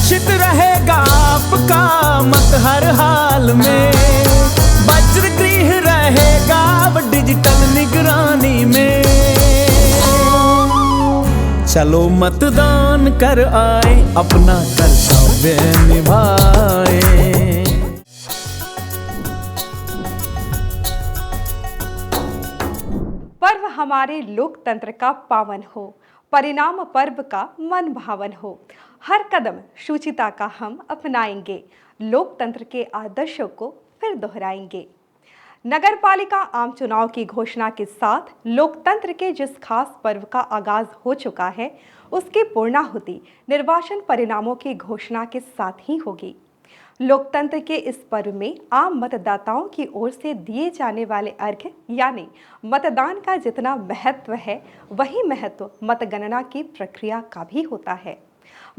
सुरक्षित रहेगा आपका मत हर हाल में, वज्र गृह रहेगा अब डिजिटल निगरानी में। चलो मतदान कर आए, अपना कर्तव्य निभाए। पर्व हमारे लोकतंत्र का पावन हो, परिणाम पर्व का मन भावन हो। हर कदम शुचिता का हम अपनाएंगे, लोकतंत्र के आदर्शों को फिर दोहराएंगे। नगर पालिका आम चुनाव की घोषणा के साथ लोकतंत्र के जिस खास पर्व का आगाज हो चुका है, उसकी पूर्णाहुति निर्वाचन परिणामों की घोषणा के साथ ही होगी। लोकतंत्र के इस पर्व में आम मतदाताओं की ओर से दिए जाने वाले अर्घ्य यानी मतदान का जितना महत्व है, वही महत्व मतगणना की प्रक्रिया का भी होता है।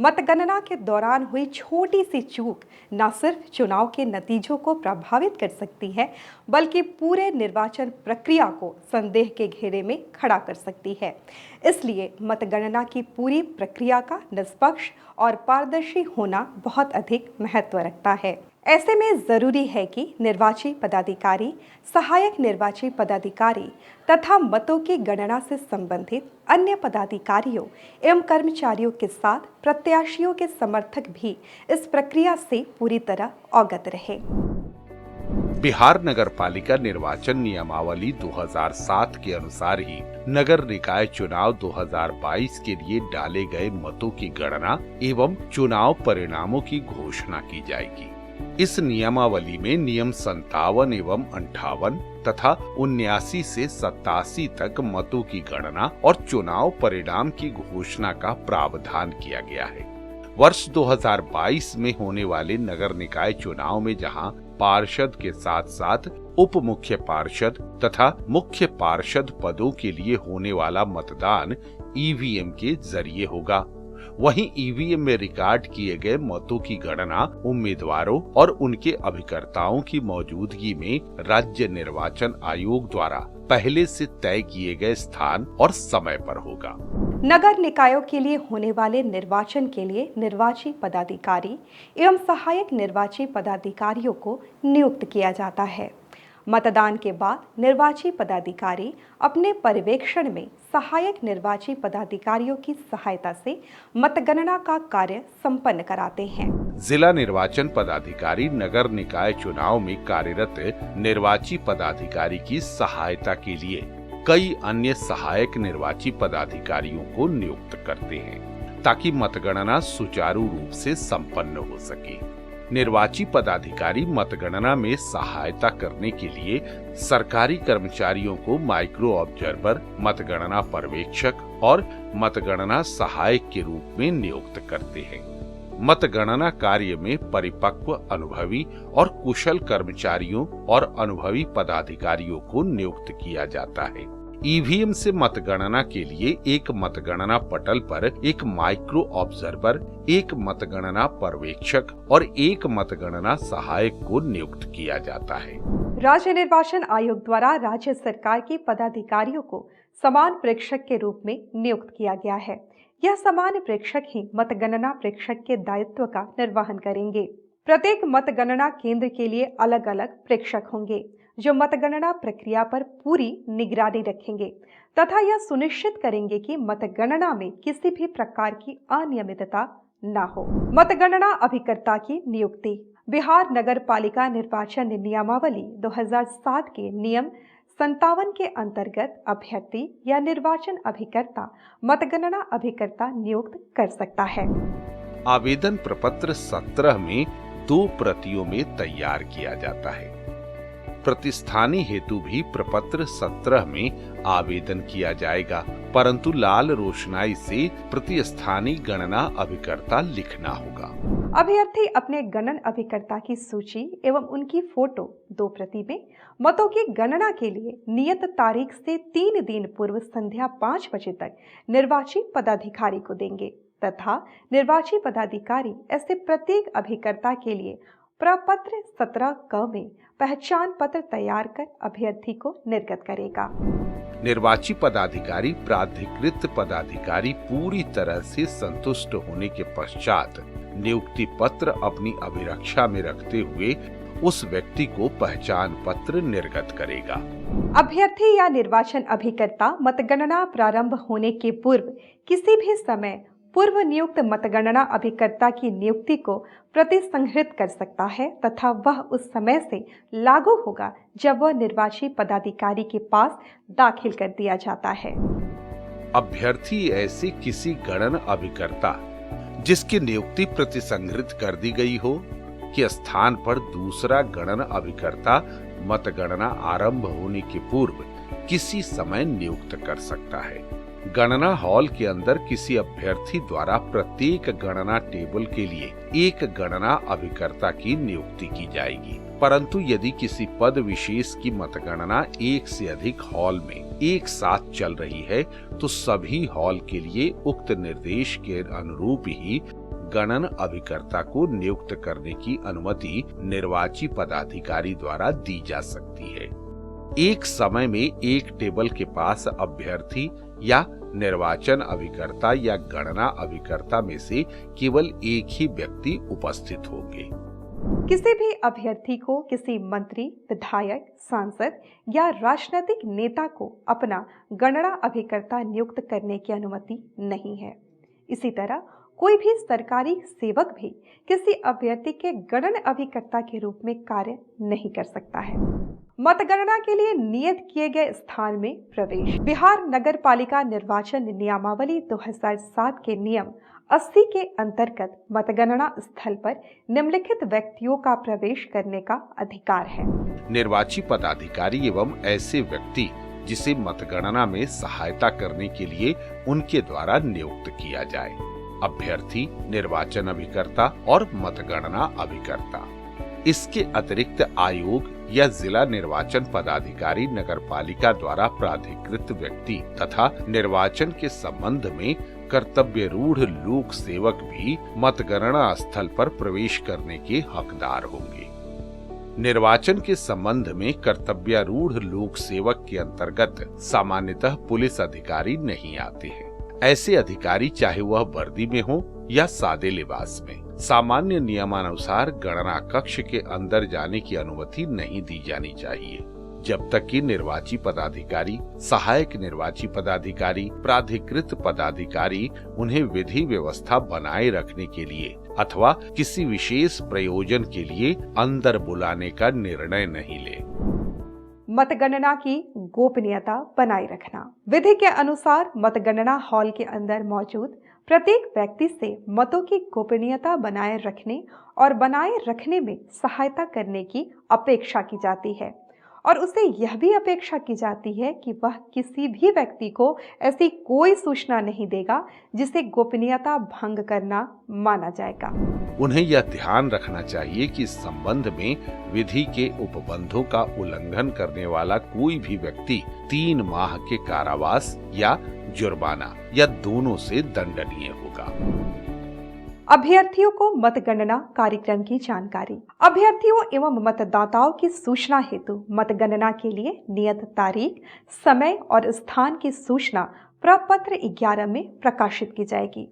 मतगणना के दौरान हुई छोटी सी चूक न सिर्फ चुनाव के नतीजों को प्रभावित कर सकती है, बल्कि पूरे निर्वाचन प्रक्रिया को संदेह के घेरे में खड़ा कर सकती है। इसलिए मतगणना की पूरी प्रक्रिया का निष्पक्ष और पारदर्शी होना बहुत अधिक महत्व रखता है। ऐसे में जरूरी है कि निर्वाची पदाधिकारी, सहायक निर्वाची पदाधिकारी तथा मतों की गणना से संबंधित अन्य पदाधिकारियों एवं कर्मचारियों के साथ प्रत्याशियों के समर्थक भी इस प्रक्रिया से पूरी तरह अवगत रहे। बिहार नगर पालिका निर्वाचन नियमावली 2007 के अनुसार ही नगर निकाय चुनाव 2022 के लिए डाले गए मतों की गणना एवं चुनाव परिणामों की घोषणा की जाएगी। इस नियमावली में नियम 57 एवं 58 तथा 79 से 87 तक मतों की गणना और चुनाव परिणाम की घोषणा का प्रावधान किया गया है। वर्ष 2022 में होने वाले नगर निकाय चुनाव में जहां पार्षद के साथ साथ उप मुख्य पार्षद तथा मुख्य पार्षद पदों के लिए होने वाला मतदान ईवीएम के जरिए होगा, वहीं ईवीएम में रिकॉर्ड किए गए मतों की गणना उम्मीदवारों और उनके अभिकर्ताओं की मौजूदगी में राज्य निर्वाचन आयोग द्वारा पहले से तय किए गए स्थान और समय पर होगा। नगर निकायों के लिए होने वाले निर्वाचन के लिए निर्वाची पदाधिकारी एवं सहायक निर्वाची पदाधिकारियों को नियुक्त किया जाता है। मतदान के बाद निर्वाची पदाधिकारी अपने पर्यवेक्षण में सहायक निर्वाची पदाधिकारियों की सहायता से मतगणना का कार्य संपन्न कराते हैं। जिला निर्वाचन पदाधिकारी नगर निकाय चुनाव में कार्यरत निर्वाची पदाधिकारी की सहायता के लिए कई अन्य सहायक निर्वाची पदाधिकारियों को नियुक्त करते हैं, ताकि मतगणना सुचारू रूप से संपन्न हो सके। निर्वाची पदाधिकारी मतगणना में सहायता करने के लिए सरकारी कर्मचारियों को माइक्रो ऑब्जर्वर, मतगणना पर्यवेक्षक और मतगणना सहायक के रूप में नियुक्त करते हैं। मतगणना कार्य में परिपक्व, अनुभवी और कुशल कर्मचारियों और अनुभवी पदाधिकारियों को नियुक्त किया जाता है। ईवीएम से मतगणना के लिए एक मतगणना पटल पर एक माइक्रो ऑब्जर्वर, एक मतगणना पर्यवेक्षक और एक मतगणना सहायक को नियुक्त किया जाता है। राज्य निर्वाचन आयोग द्वारा राज्य सरकार के पदाधिकारियों को समान प्रेक्षक के रूप में नियुक्त किया गया है। यह समान प्रेक्षक ही मतगणना प्रेक्षक के दायित्व का निर्वहन करेंगे। प्रत्येक मतगणना केंद्र के लिए अलग अलग प्रेक्षक होंगे, जो मतगणना प्रक्रिया पर पूरी निगरानी रखेंगे तथा यह सुनिश्चित करेंगे कि मतगणना में किसी भी प्रकार की अनियमितता न हो। मतगणना अभिकर्ता की नियुक्ति। बिहार नगर पालिका निर्वाचन नियमावली 2007 के नियम 57 के अंतर्गत अभ्यर्थी या निर्वाचन अभिकर्ता मतगणना अभिकर्ता नियुक्त कर सकता है। आवेदन प्रपत्र 17 में 2 प्रतियों में तैयार किया जाता है। प्रतिस्थानी हेतु भी प्रपत्र 17 में आवेदन किया जाएगा, परंतु लाल रोशनाई से प्रतिस्थानी गणना अभिकर्ता लिखना होगा। अभ्यर्थी अपने गणन अभिकर्ता की सूची एवं उनकी फोटो 2 प्रति में मतों की गणना के लिए नियत तारीख से 3 दिन पूर्व संध्या 5 बजे तक निर्वाची पदाधिकारी को देंगे तथा निर्वाची पदाधिकारी ऐसे प्रत्येक अभिकर्ता के लिए प्रपत्र 17 क में पहचान पत्र तैयार कर अभ्यर्थी को निर्गत करेगा। निर्वाची पदाधिकारी प्राधिकृत पदाधिकारी पूरी तरह से संतुष्ट होने के पश्चात नियुक्ति पत्र अपनी अभिरक्षा में रखते हुए उस व्यक्ति को पहचान पत्र निर्गत करेगा। अभ्यर्थी या निर्वाचन अभिकर्ता मतगणना प्रारंभ होने के पूर्व किसी भी समय पूर्व नियुक्त मतगणना अभिकर्ता की नियुक्ति को प्रतिसंहृत कर सकता है तथा वह उस समय से लागू होगा जब वह निर्वाची पदाधिकारी के पास दाखिल कर दिया जाता है। अभ्यर्थी ऐसे किसी गणन अभिकर्ता जिसकी नियुक्ति प्रतिसंहृत कर दी गई हो के स्थान पर दूसरा गणन अभिकर्ता मतगणना आरंभ होने के पूर्व किसी समय नियुक्त कर सकता है। गणना हॉल के अंदर किसी अभ्यर्थी द्वारा प्रत्येक गणना टेबल के लिए एक गणना अभिकर्ता की नियुक्ति की जाएगी, परंतु यदि किसी पद विशेष की मतगणना एक से अधिक हॉल में एक साथ चल रही है तो सभी हॉल के लिए उक्त निर्देश के अनुरूप ही गणन अभिकर्ता को नियुक्त करने की अनुमति निर्वाची पदाधिकारी द्वारा दी जा सकती है। एक समय में एक टेबल के पास अभ्यर्थी या निर्वाचन अभिकर्ता या गणना अभिकर्ता में से केवल एक ही व्यक्ति उपस्थित होंगे। किसी भी अभ्यर्थी को किसी मंत्री, विधायक, सांसद या राजनीतिक नेता को अपना गणना अभिकर्ता नियुक्त करने की अनुमति नहीं है। इसी तरह कोई भी सरकारी सेवक भी किसी अभ्यर्थी के गणन अभिकर्ता के रूप में कार्य नहीं कर सकता है। मतगणना के लिए नियत किए गए स्थान में प्रवेश। बिहार नगर पालिका निर्वाचन नियमावली 2007 के नियम 80 के अंतर्गत मतगणना स्थल पर निम्नलिखित व्यक्तियों का प्रवेश करने का अधिकार है। निर्वाची पदाधिकारी एवं ऐसे व्यक्ति जिसे मतगणना में सहायता करने के लिए उनके द्वारा नियुक्त किया जाए। अभ्यर्थी, निर्वाचन अभिकर्ता और मतगणना अभिकर्ता। इसके अतिरिक्त आयोग या जिला निर्वाचन पदाधिकारी नगरपालिका द्वारा प्राधिकृत व्यक्ति तथा निर्वाचन के संबंध में कर्तव्यरूढ़ लोक सेवक भी मतगणना स्थल पर प्रवेश करने के हकदार होंगे। निर्वाचन के संबंध में कर्तव्यारूढ़ लोक सेवक के अंतर्गत सामान्यतः पुलिस अधिकारी नहीं आते हैं। ऐसे अधिकारी चाहे वह वर्दी में हो या सादे लिबास में, सामान्य नियमानुसार गणना कक्ष के अंदर जाने की अनुमति नहीं दी जानी चाहिए जब तक कि निर्वाची पदाधिकारी, सहायक निर्वाची पदाधिकारी, प्राधिकृत पदाधिकारी उन्हें विधि व्यवस्था बनाए रखने के लिए अथवा किसी विशेष प्रयोजन के लिए अंदर बुलाने का निर्णय नहीं ले। मतगणना की गोपनीयता बनाए रखना। विधि के अनुसार मतगणना हॉल के अंदर मौजूद प्रत्येक व्यक्ति से मतों की गोपनीयता बनाए रखने और बनाए रखने में सहायता करने की अपेक्षा की जाती है और उसे यह भी अपेक्षा की जाती है कि वह किसी भी व्यक्ति को ऐसी कोई सूचना नहीं देगा जिसे गोपनीयता भंग करना माना जाएगा। उन्हें यह ध्यान रखना चाहिए कि इस संबंध में विधि के उपबंधों का उल्लंघन करने वाला कोई भी व्यक्ति 3 माह के कारावास या जुर्माना या दोनों से दंडनीय होगा। अभ्यर्थियों को मतगणना कार्यक्रम की जानकारी। अभ्यर्थियों एवं मतदाताओं की सूचना हेतु मतगणना के लिए नियत तारीख, समय और स्थान की सूचना प्रपत्र 11 में प्रकाशित की जाएगी।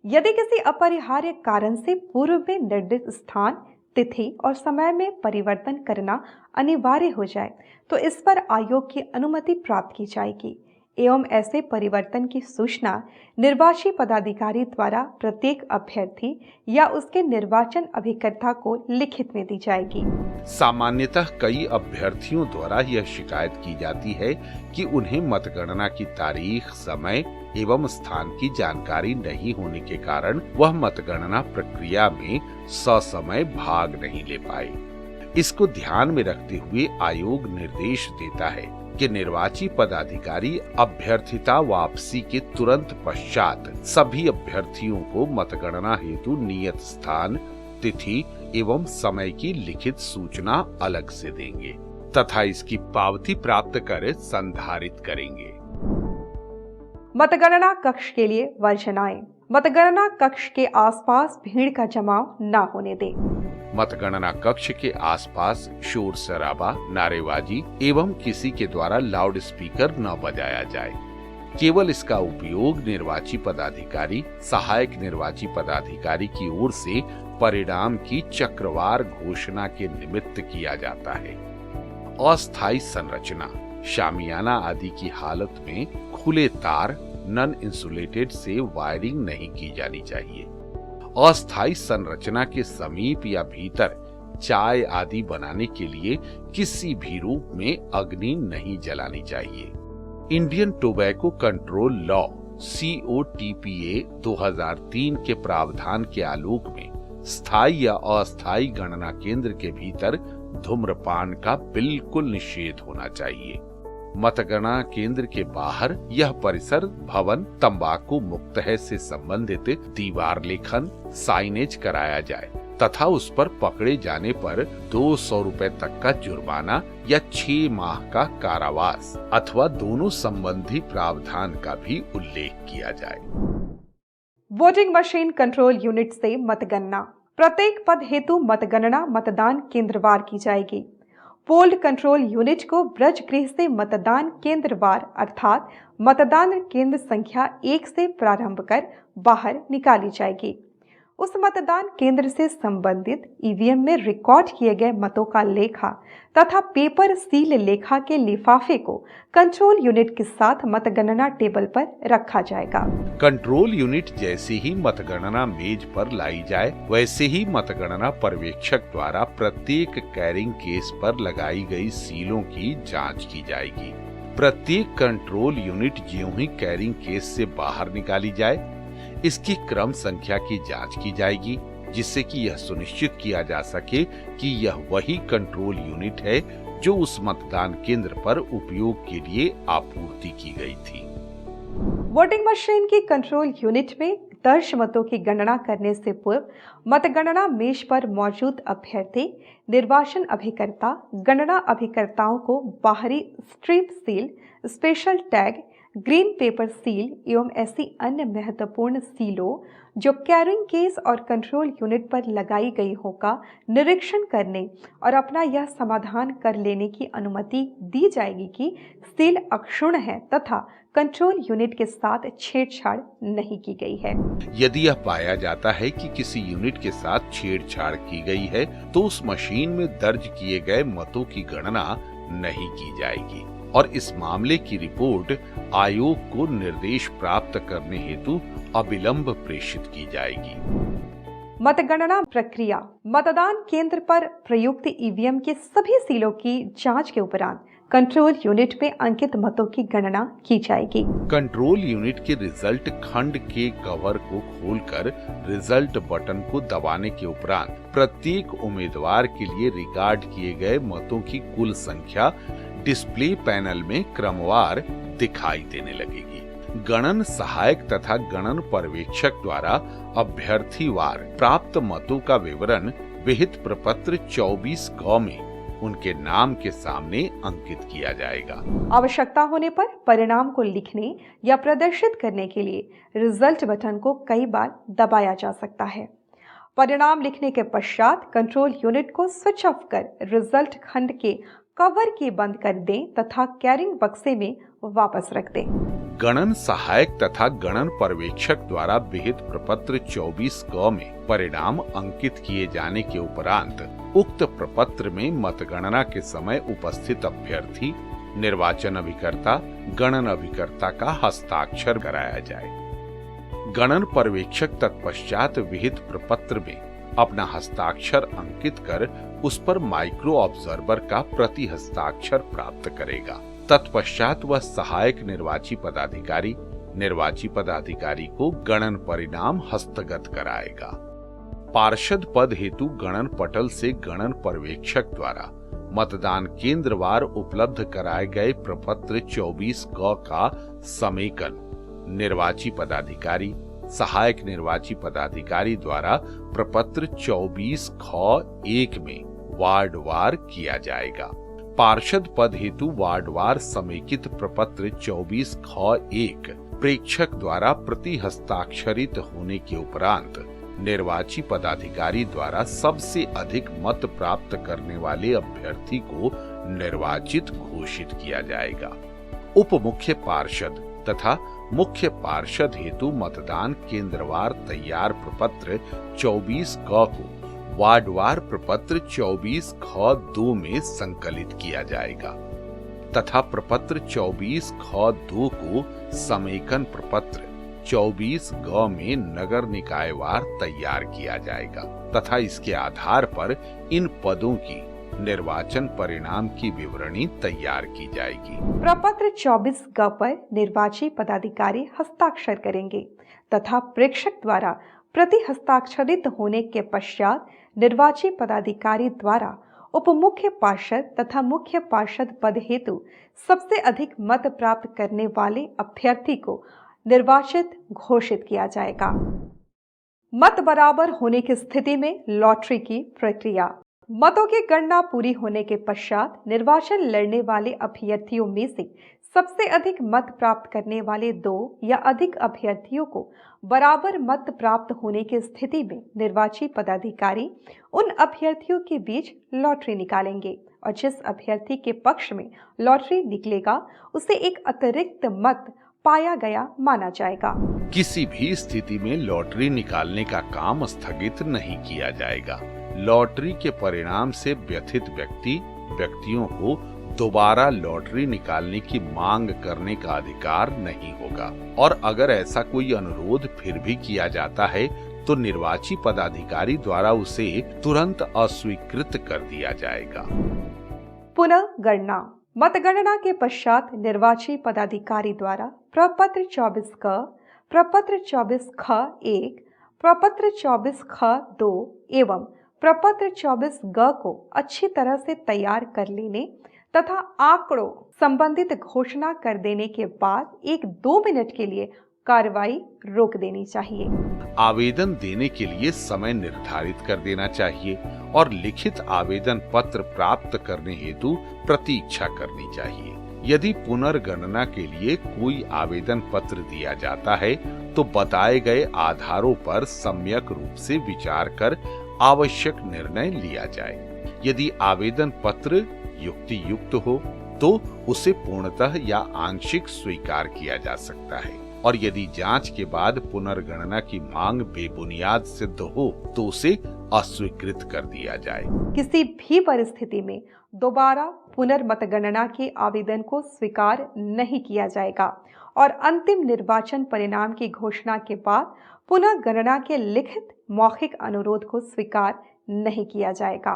यदि किसी अपरिहार्य कारण से पूर्व में निर्दिष्ट स्थान, तिथि और समय में परिवर्तन करना अनिवार्य हो जाए तो इस पर आयोग की अनुमति प्राप्त की जाएगी एवं ऐसे परिवर्तन की सूचना निर्वाची पदाधिकारी द्वारा प्रत्येक अभ्यर्थी या उसके निर्वाचन अभिकर्ता को लिखित में दी जाएगी। सामान्यतः कई अभ्यर्थियों द्वारा यह शिकायत की जाती है कि उन्हें मतगणना की तारीख, समय एवं स्थान की जानकारी नहीं होने के कारण वह मतगणना प्रक्रिया में ससमय भाग नहीं ले पाए। इसको ध्यान में रखते हुए आयोग निर्देश देता है कि निर्वाची पदाधिकारी अभ्यर्थिता वापसी के तुरंत पश्चात सभी अभ्यर्थियों को मतगणना हेतु नियत स्थान, तिथि एवं समय की लिखित सूचना अलग से देंगे तथा इसकी पावती प्राप्त कर संधारित करेंगे। मतगणना कक्ष के लिए वर्जनाएं। मतगणना कक्ष के आसपास भीड़ का जमाव न होने दें। मतगणना कक्ष के आसपास शोर शराबा, नारेबाजी एवं किसी के द्वारा लाउड स्पीकर न बजाया जाए। केवल इसका उपयोग निर्वाची पदाधिकारी, सहायक निर्वाची पदाधिकारी की ओर से परिणाम की चक्रवार घोषणा के निमित्त किया जाता है। अस्थायी संरचना, शामियाना आदि की हालत में खुले तार, नॉन इंसुलेटेड से वायरिंग नहीं की जानी चाहिए। अस्थायी संरचना के समीप या भीतर चाय आदि बनाने के लिए किसी भी रूप में अग्नि नहीं जलानी चाहिए। Indian tobacco control law COTPA 2003 के प्रावधान के आलोक में स्थायी या अस्थायी गणना केंद्र के भीतर धूम्रपान का बिल्कुल निषेध होना चाहिए। मतगणना केंद्र के बाहर यह परिसर भवन तंबाकू मुक्त है से संबंधित दीवार लेखन, साइनेज कराया जाए तथा उस पर पकड़े जाने पर 200 रुपए तक का जुर्माना या 6 माह का कारावास अथवा दोनों संबंधी प्रावधान का भी उल्लेख किया जाए। वोटिंग मशीन कंट्रोल यूनिट से मतगणना। प्रत्येक पद हेतु मतगणना मतदान केंद्रवार की जाएगी। पोल कंट्रोल यूनिट को ब्रज गृह से मतदान केंद्रवार अर्थात मतदान केंद्र संख्या 1 से प्रारंभ कर बाहर निकाली जाएगी। उस मतदान केंद्र से संबंधित ईवीएम में रिकॉर्ड किए गए मतों का लेखा तथा पेपर सील लेखा के लिफाफे को कंट्रोल यूनिट के साथ मतगणना टेबल पर रखा जाएगा। कंट्रोल यूनिट जैसे ही मतगणना मेज पर लाई जाए, वैसे ही मतगणना पर्यवेक्षक द्वारा प्रत्येक कैरिंग केस पर लगाई गई सीलों की जांच की जाएगी। प्रत्येक कंट्रोल यूनिट ज्यों ही कैरिंग केस से बाहर निकाली जाए, इसकी क्रम संख्या की जांच की जाएगी, जिससे कि यह सुनिश्चित किया जा सके कि यह वही कंट्रोल यूनिट है जो उस मतदान केंद्र पर उपयोग के लिए आपूर्ति की गई थी। वोटिंग मशीन की कंट्रोल यूनिट में दर्ज मतों की गणना करने से पूर्व मतगणना मेज पर मौजूद अभ्यर्थी, निर्वाचन अभिकर्ता, गणना अभिकर्ताओं को बाहरी strip seal, special tag, green pepper seal एवं ऐसी अन्य महत्वपूर्ण सीलों जो कैरिंग केस और कंट्रोल यूनिट पर लगाई गई हो का निरीक्षण करने और अपना यह समाधान कर लेने की अनुमति दी जाएगी कि सील अक्षुण्ण है तथा कंट्रोल यूनिट के साथ छेड़छाड़ नहीं की गई है। यदि यह पाया जाता है कि किसी यूनिट के साथ छेड़छाड़ की गई है तो उस मशीन में दर्ज किए गए मतों की गणना नहीं की जाएगी और इस मामले की रिपोर्ट आयोग को निर्देश प्राप्त करने हेतु अविलंब प्रेषित की जाएगी। मतगणना प्रक्रिया। मतदान केंद्र पर प्रयुक्त ईवीएम के सभी सीलों की जांच के उपरांत कंट्रोल यूनिट में अंकित मतों की गणना की जाएगी। कंट्रोल यूनिट के रिजल्ट खंड के कवर को खोलकर रिजल्ट बटन को दबाने के उपरांत प्रत्येक उम्मीदवार के लिए रिकॉर्ड किए गए मतों की कुल संख्या डिस्प्ले पैनल में क्रमवार दिखाई देने लगेगी। गणन सहायक तथा गणन पर्यवेक्षक द्वारा अभ्यर्थीवार प्राप्त मतों का विवरण विहित प्रपत्र 24 ग में उनके नाम के सामने अंकित किया जाएगा। आवश्यकता होने पर परिणाम को लिखने या प्रदर्शित करने के लिए रिजल्ट बटन को कई बार दबाया जा सकता है। परिणाम लिखने के पश्चात कंट्रोल यूनिट को स्विच ऑफ कर रिजल्ट खंड के कवर के बंद कर दें तथा कैरिंग बक्से में वापस रख दें। गणन सहायक तथा गणन पर्यवेक्षक द्वारा विहित प्रपत्र 24 ग में परिणाम अंकित किए जाने के उपरांत उक्त प्रपत्र में मतगणना के समय उपस्थित अभ्यर्थी, निर्वाचन अभिकर्ता, गणन अभिकर्ता का हस्ताक्षर कराया जाए। गणन पर्यवेक्षक तत्पश्चात विहित प्रपत्र में अपना हस्ताक्षर अंकित कर उस पर माइक्रो ऑब्जर्वर का प्रति हस्ताक्षर प्राप्त करेगा। तत्पश्चात वह सहायक निर्वाची पदाधिकारी को गणन परिणाम हस्तगत कराएगा। पार्षद पद हेतु गणन पटल से गणन पर्यवेक्षक द्वारा मतदान केंद्रवार उपलब्ध कराए गए प्रपत्र 24 ग का समेकन निर्वाची पदाधिकारी, सहायक निर्वाची पदाधिकारी द्वारा प्रपत्र 24 ख 1 में वार्डवार किया जाएगा। पार्षद पद हेतु वार्डवार समेकित प्रपत्र 24 ख 1 प्रेक्षक द्वारा प्रति हस्ताक्षरित होने के उपरांत निर्वाची पदाधिकारी द्वारा सबसे अधिक मत प्राप्त करने वाले अभ्यर्थी को निर्वाचित घोषित किया जाएगा। उप मुख्य पार्षद तथा मुख्य पार्षद हेतु मतदान केंद्रवार तैयार प्रपत्र 24 क को वार्डवार प्रपत्र 24 ख 2 में संकलित किया जाएगा तथा प्रपत्र 24 ख 2 को समेकन प्रपत्र 24 ग में नगर निकायवार तैयार किया जाएगा तथा इसके आधार पर इन पदों की निर्वाचन परिणाम की विवरणी तैयार की जाएगी। प्रपत्र 24 ग पर निर्वाची पदाधिकारी हस्ताक्षर करेंगे तथा प्रेक्षक द्वारा प्रति हस्ताक्षरित होने के पश्चात निर्वाची पदाधिकारी द्वारा उप मुख्य पार्षद तथा मुख्य पार्षद पद हेतु सबसे अधिक मत प्राप्त करने वाले अभ्यर्थी को निर्वाचित घोषित किया जाएगा। मत बराबर होने की स्थिति में लॉटरी की प्रक्रिया। मतों की गणना पूरी होने के पश्चात निर्वाचन लड़ने वाले अभ्यर्थियों में से सबसे अधिक मत प्राप्त करने वाले 2 या अधिक अभ्यर्थियों को बराबर मत प्राप्त होने की स्थिति में निर्वाची पदाधिकारी उन अभ्यर्थियों के बीच लॉटरी निकालेंगे और जिस अभ्यर्थी के पक्ष में लॉटरी निकलेगा उसे एक अतिरिक्त मत पाया गया माना जाएगा। किसी भी स्थिति में लॉटरी निकालने का काम स्थगित नहीं किया जाएगा। लॉटरी के परिणाम से व्यथित व्यक्तियों को दोबारा लॉटरी निकालने की मांग करने का अधिकार नहीं होगा और अगर ऐसा कोई अनुरोध फिर भी किया जाता है तो निर्वाची पदाधिकारी द्वारा उसे तुरंत अस्वीकृत कर दिया जाएगा। पुनः गणना। मतगणना के पश्चात निर्वाची पदाधिकारी द्वारा प्रपत्र 24 क, प्रपत्र 24 ख 1, प्रपत्र 24 ख 2 एवं प्रपत्र 24 ग को अच्छी तरह से तैयार कर लेने तथा आंकड़ों संबंधित घोषणा कर देने के बाद 1-2 मिनट के लिए कार्रवाई रोक देनी चाहिए। आवेदन देने के लिए समय निर्धारित कर देना चाहिए और लिखित आवेदन पत्र प्राप्त करने हेतु प्रतीक्षा करनी चाहिए। यदि पुनर्गणना के लिए कोई आवेदन पत्र दिया जाता है तो बताए गए आधारों पर सम्यक रूप से विचार कर आवश्यक निर्णय लिया जाए। यदि आवेदन पत्र युक्ति युक्त हो तो उसे पूर्णतः या आंशिक स्वीकार किया जा सकता है और यदि जांच के बाद पुनर्गणना की मांग बेबुनियाद सिद्ध हो तो उसे अस्वीकृत कर दिया जाए। किसी भी परिस्थिति में दोबारा पुनर्मतगणना के आवेदन को स्वीकार नहीं किया जाएगा और अंतिम निर्वाचन परिणाम की घोषणा के बाद पुनः गणना के लिखित मौखिक अनुरोध को स्वीकार नहीं किया जाएगा।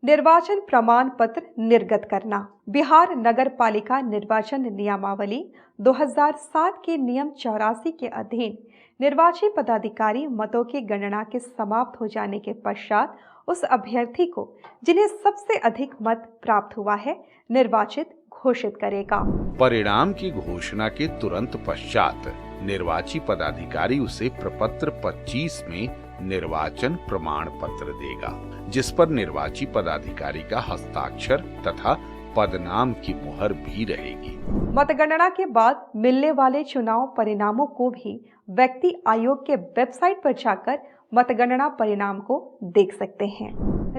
निर्वाचन प्रमाण पत्र निर्गत करना। बिहार नगर पालिका निर्वाचन नियमावली 2007 के नियम 84 के अधीन निर्वाची पदाधिकारी मतों की गणना के समाप्त हो जाने के पश्चात उस अभ्यर्थी को जिन्हें सबसे अधिक मत प्राप्त हुआ है निर्वाचित घोषित करेगा। परिणाम की घोषणा के तुरंत पश्चात निर्वाची पदाधिकारी उसे प्रपत्र 25 में निर्वाचन प्रमाण पत्र देगा जिस पर निर्वाची पदाधिकारी का हस्ताक्षर तथा पदनाम की मुहर भी रहेगी। मतगणना के बाद मिलने वाले चुनाव परिणामों को भी व्यक्ति आयोग के वेबसाइट पर जाकर मतगणना परिणाम को देख सकते हैं।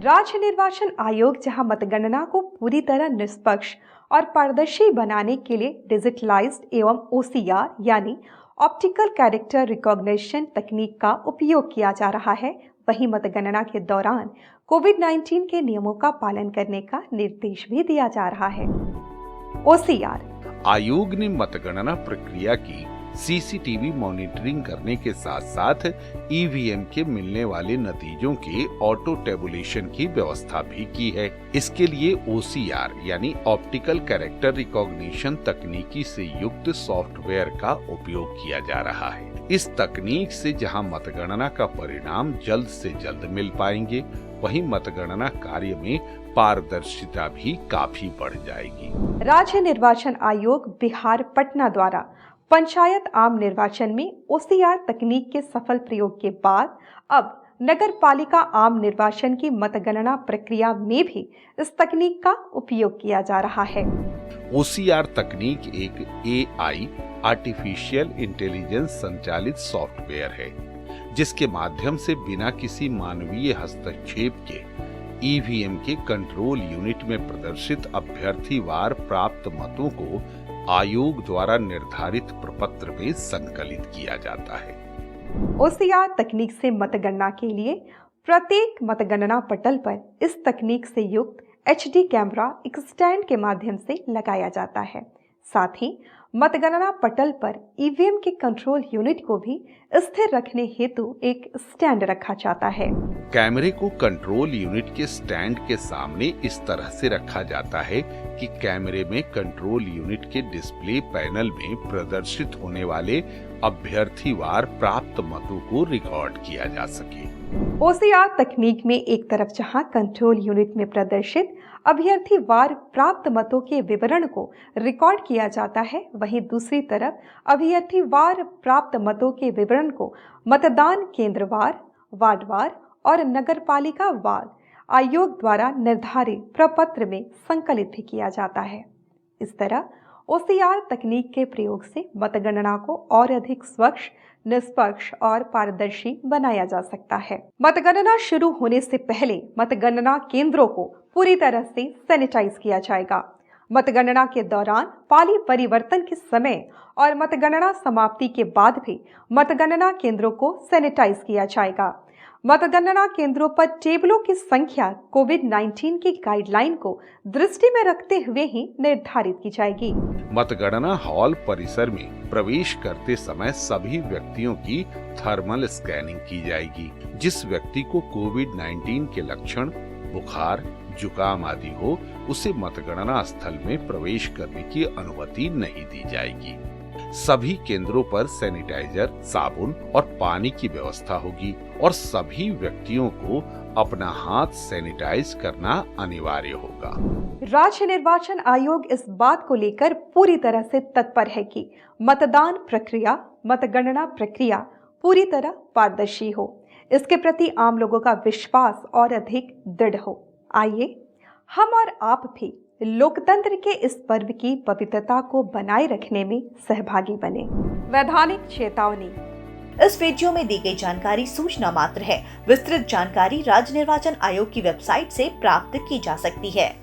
राज्य निर्वाचन आयोग जहां मतगणना को पूरी तरह निष्पक्ष और पारदर्शी बनाने के लिए डिजिटलाइज्ड एवं OCR यानी ऑप्टिकल कैरेक्टर रिकॉग्निशन तकनीक का उपयोग किया जा रहा है, वहीं मतगणना के दौरान कोविड-19 के नियमों का पालन करने का निर्देश भी दिया जा रहा है। OCR आयोग ने मतगणना प्रक्रिया की CCTV मॉनिटरिंग करने के साथ साथ EVM के मिलने वाले नतीजों के ऑटो टेबुलेशन की व्यवस्था भी की है। इसके लिए OCR यानी ऑप्टिकल कैरेक्टर रिकॉग्निशन तकनीकी से युक्त सॉफ्टवेयर का उपयोग किया जा रहा है। इस तकनीक से जहां मतगणना का परिणाम जल्द से जल्द मिल पाएंगे, वहीं मतगणना कार्य में पारदर्शिता भी काफी बढ़ जाएगी। राज्य निर्वाचन आयोग बिहार पटना द्वारा पंचायत आम निर्वाचन में OCR तकनीक के सफल प्रयोग के बाद अब नगर पालिका आम निर्वाचन की मतगणना प्रक्रिया में भी इस तकनीक का उपयोग किया जा रहा है। OCR तकनीक एक AI आर्टिफिशियल इंटेलिजेंस संचालित सॉफ्टवेयर है जिसके माध्यम से बिना किसी मानवीय हस्तक्षेप के EVM के कंट्रोल यूनिट में प्रदर्शित अभ्यर्थीवार प्राप्त मतों को आयोग द्वारा निर्धारित प्रपत्र में संकलित किया जाता है। OCR तकनीक से मतगणना के लिए प्रत्येक मतगणना पटल पर इस तकनीक से युक्त HD कैमरा एक स्टैंड के माध्यम से लगाया जाता है। साथ ही मतगणना पटल पर EVM के कंट्रोल यूनिट को भी स्थिर रखने हेतु एक स्टैंड रखा जाता है। कैमरे को कंट्रोल यूनिट के स्टैंड के सामने इस तरह से रखा जाता है कि कैमरे में कंट्रोल यूनिट के डिस्प्ले पैनल में प्रदर्शित होने वाले अभ्यर्थीवार प्राप्त मतों को रिकॉर्ड किया जा सके। OCR तकनीक में एक तरफ जहां कंट्रोल यूनिट में प्रदर्शित अभ्यर्थीवार प्राप्त मतों के विवरण को रिकॉर्ड किया जाता है, वहीं दूसरी तरफ अभ्यर्थीवार प्राप्त मतों के विवरण को मतदान केंद्रवार, वार्डवार और नगरपालिका वार आयोग द्वारा निर्धारित प्रपत्र में संकलित भी किया जाता है। इस तरह OCR तकनीक के प्रयोग से मतगणना को और अधिक स्वच्छ, निष्पक्ष और पारदर्शी बनाया जा सकता है। मतगणना शुरू होने से पहले मतगणना केंद्रों को पूरी तरह से सैनिटाइज किया जाएगा। मतगणना के दौरान पाली परिवर्तन के समय और मतगणना समाप्ति के बाद भी मतगणना केंद्रों को सैनिटाइज किया जाएगा। मतगणना केंद्रों पर टेबलों की संख्या कोविड-19 की गाइडलाइन को दृष्टि में रखते हुए ही निर्धारित की जाएगी। मतगणना हॉल परिसर में प्रवेश करते समय सभी व्यक्तियों की थर्मल स्कैनिंग की जाएगी। जिस व्यक्ति को कोविड-19 के लक्षण, बुखार, जुकाम आदि हो, उसे मतगणना स्थल में प्रवेश करने की अनुमति नहीं दी जाएगी। सभी केंद्रों पर सैनिटाइजर, साबुन और पानी की व्यवस्था होगी और सभी व्यक्तियों को अपना हाथ सैनिटाइज करना अनिवार्य होगा। राज्य निर्वाचन आयोग इस बात को लेकर पूरी तरह से तत्पर है कि मतदान प्रक्रिया, मतगणना प्रक्रिया पूरी तरह पारदर्शी हो। इसके प्रति आम लोगों का विश्वास और अधिक दृढ़ हो। आइए हम और आप भी लोकतंत्र के इस पर्व की पवित्रता को बनाए रखने में सहभागी बने। वैधानिक चेतावनी। इस वीडियो में दी गई जानकारी सूचना मात्र है। विस्तृत जानकारी राज्य निर्वाचन आयोग की वेबसाइट से प्राप्त की जा सकती है।